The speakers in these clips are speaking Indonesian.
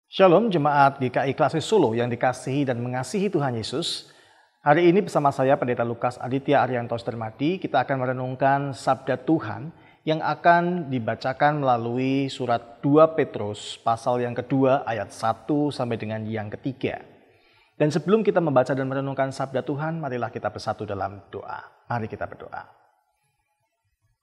Shalom jemaat GKI Klasis Solo yang dikasihi dan mengasihi Tuhan Yesus. Hari ini bersama saya Pendeta Lukas Aditya Arianto Dermadi, kita akan merenungkan sabda Tuhan yang akan dibacakan melalui surat 2 Petrus pasal yang kedua ayat 1 sampai dengan yang ketiga. Dan sebelum kita membaca dan merenungkan sabda Tuhan, marilah kita bersatu dalam doa. Mari kita berdoa.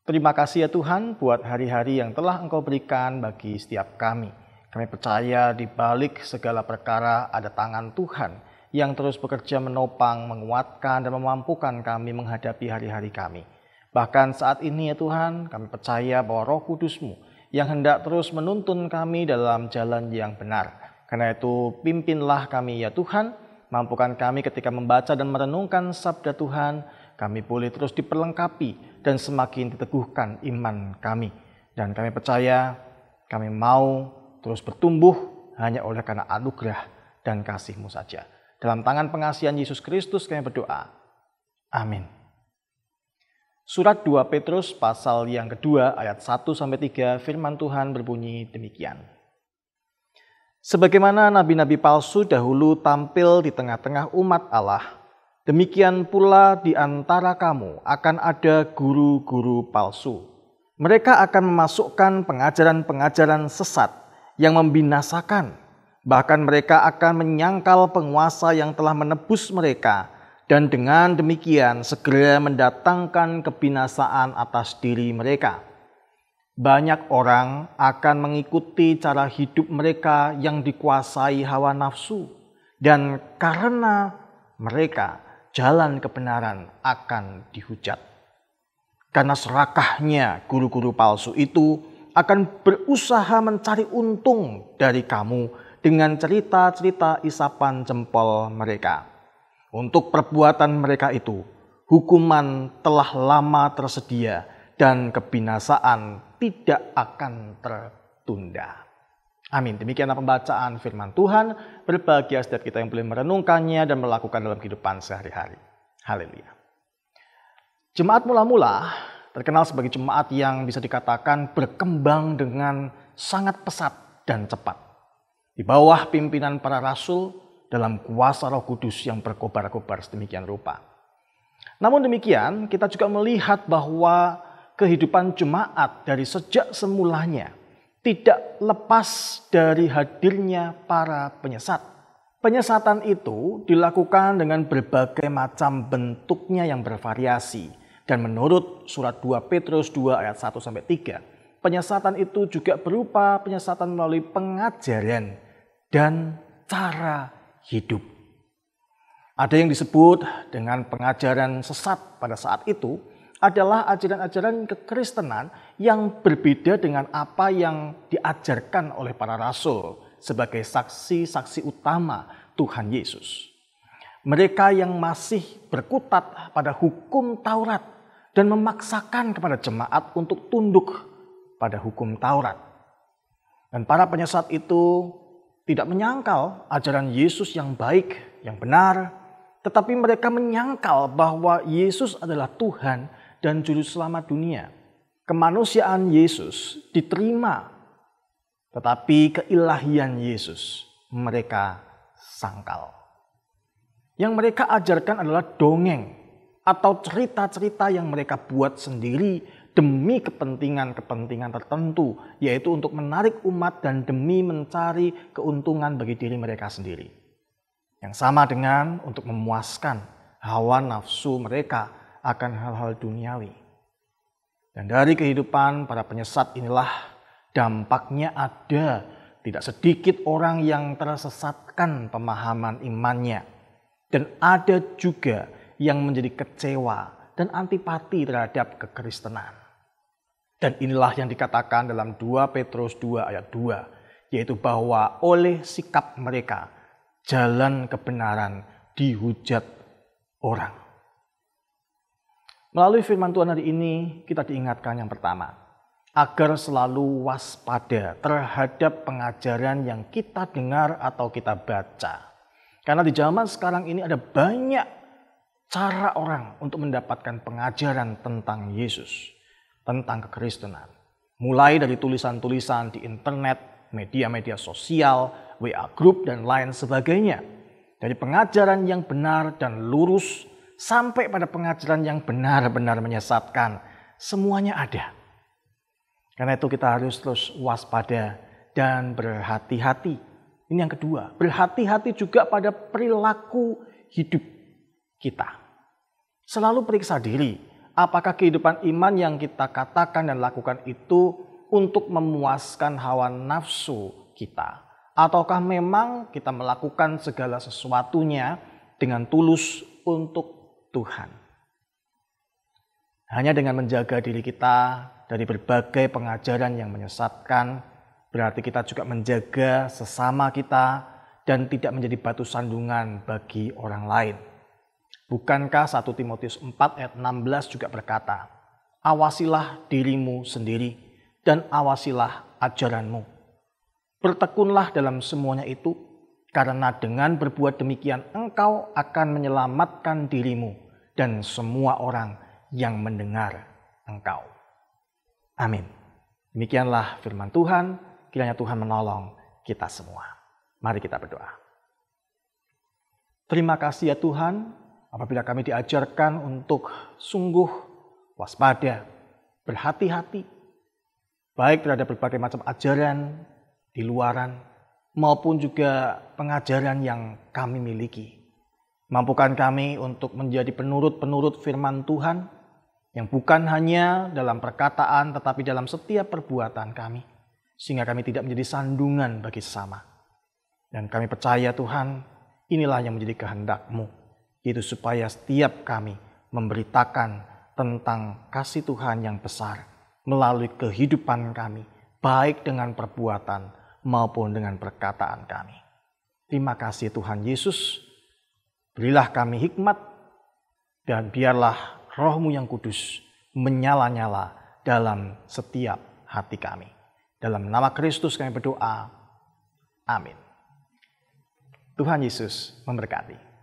Terima kasih ya Tuhan buat hari-hari yang telah Engkau berikan bagi setiap kami. Kami percaya di balik segala perkara ada tangan Tuhan yang terus bekerja menopang, menguatkan, dan memampukan kami menghadapi hari-hari kami. Bahkan saat ini ya Tuhan, kami percaya bahwa Roh Kudus-Mu yang hendak terus menuntun kami dalam jalan yang benar. Karena itu pimpinlah kami ya Tuhan, mampukan kami ketika membaca dan merenungkan sabda Tuhan, kami boleh terus diperlengkapi dan semakin diteguhkan iman kami. Dan kami percaya, kami mau terus bertumbuh hanya oleh karena anugerah dan kasih-Mu saja. Dalam tangan pengasihan Yesus Kristus kami berdoa. Amin. Surat 2 Petrus pasal yang kedua ayat 1-3 firman Tuhan berbunyi demikian. Sebagaimana nabi-nabi palsu dahulu tampil di tengah-tengah umat Allah, demikian pula di antara kamu akan ada guru-guru palsu. Mereka akan memasukkan pengajaran-pengajaran sesat yang membinasakan. Bahkan mereka akan menyangkal penguasa yang telah menebus mereka, dan dengan demikian segera mendatangkan kebinasaan atas diri mereka. Banyak orang akan mengikuti cara hidup mereka yang dikuasai hawa nafsu, dan karena mereka jalan kebenaran akan dihujat. Karena serakahnya guru-guru palsu itu akan berusaha mencari untung dari kamu dengan cerita-cerita isapan jempol mereka. Untuk perbuatan mereka itu, hukuman telah lama tersedia dan kebinasaan tidak akan tertunda. Amin. Demikianlah pembacaan firman Tuhan. Berbahagia setiap kita yang boleh merenungkannya dan melakukan dalam kehidupan sehari-hari. Haleluya. Jemaat mula-mula terkenal sebagai jemaat yang bisa dikatakan berkembang dengan sangat pesat dan cepat. Di bawah pimpinan para rasul dalam kuasa Roh Kudus yang berkobar-kobar sedemikian rupa. Namun demikian, kita juga melihat bahwa kehidupan jemaat dari sejak semulanya tidak lepas dari hadirnya para penyesat. Penyesatan itu dilakukan dengan berbagai macam bentuknya yang bervariasi. Dan menurut surat 2 Petrus 2 ayat 1-3, penyesatan itu juga berupa penyesatan melalui pengajaran dan cara hidup. Ada yang disebut dengan pengajaran sesat pada saat itu adalah ajaran-ajaran kekristenan yang berbeda dengan apa yang diajarkan oleh para rasul sebagai saksi-saksi utama Tuhan Yesus. Mereka yang masih berkutat pada hukum Taurat dan memaksakan kepada jemaat untuk tunduk pada hukum Taurat. Dan para penyesat itu tidak menyangkal ajaran Yesus yang baik, yang benar, tetapi mereka menyangkal bahwa Yesus adalah Tuhan dan Juru Selamat dunia. Kemanusiaan Yesus diterima, tetapi keilahian Yesus mereka sangkal. Yang mereka ajarkan adalah dongeng atau cerita-cerita yang mereka buat sendiri demi kepentingan-kepentingan tertentu, yaitu untuk menarik umat dan demi mencari keuntungan bagi diri mereka sendiri. Yang sama dengan untuk memuaskan hawa nafsu mereka akan hal-hal duniawi. Dan dari kehidupan para penyesat inilah dampaknya ada tidak sedikit orang yang tersesatkan pemahaman imannya. Dan ada juga yang menjadi kecewa dan antipati terhadap kekristenan. Dan inilah yang dikatakan dalam 2 Petrus 2 ayat 2, yaitu bahwa oleh sikap mereka, jalan kebenaran dihujat orang. Melalui firman Tuhan hari ini, kita diingatkan yang pertama, agar selalu waspada terhadap pengajaran yang kita dengar atau kita baca. Karena di zaman sekarang ini ada banyak cara orang untuk mendapatkan pengajaran tentang Yesus, tentang kekristenan. Mulai dari tulisan-tulisan di internet, media-media sosial, WA group, dan lain sebagainya. Dari pengajaran yang benar dan lurus sampai pada pengajaran yang benar-benar menyesatkan, semuanya ada. Karena itu kita harus terus waspada dan berhati-hati. Ini yang kedua, berhati-hati juga pada perilaku hidup kita. Selalu periksa diri, apakah kehidupan iman yang kita katakan dan lakukan itu untuk memuaskan hawa nafsu kita? Ataukah memang kita melakukan segala sesuatunya dengan tulus untuk Tuhan? Hanya dengan menjaga diri kita dari berbagai pengajaran yang menyesatkan, berarti kita juga menjaga sesama kita dan tidak menjadi batu sandungan bagi orang lain. Bukankah 1 Timotius 4 ayat 16 juga berkata, awasilah dirimu sendiri dan awasilah ajaranmu. Bertekunlah dalam semuanya itu, karena dengan berbuat demikian engkau akan menyelamatkan dirimu dan semua orang yang mendengar engkau. Amin. Demikianlah firman Tuhan, kiranya Tuhan menolong kita semua. Mari kita berdoa. Terima kasih ya Tuhan, apabila kami diajarkan untuk sungguh waspada, berhati-hati, baik terhadap berbagai macam ajaran di luaran maupun juga pengajaran yang kami miliki. Mampukan kami untuk menjadi penurut-penurut firman Tuhan yang bukan hanya dalam perkataan tetapi dalam setiap perbuatan kami, sehingga kami tidak menjadi sandungan bagi sesama. Dan kami percaya Tuhan, inilah yang menjadi kehendak-Mu, yaitu supaya setiap kami memberitakan tentang kasih Tuhan yang besar melalui kehidupan kami, baik dengan perbuatan maupun dengan perkataan kami. Terima kasih Tuhan Yesus, berilah kami hikmat dan biarlah Roh-Mu yang kudus menyala-nyala dalam setiap hati kami. Dalam nama Kristus kami berdoa. Amin. Tuhan Yesus memberkati.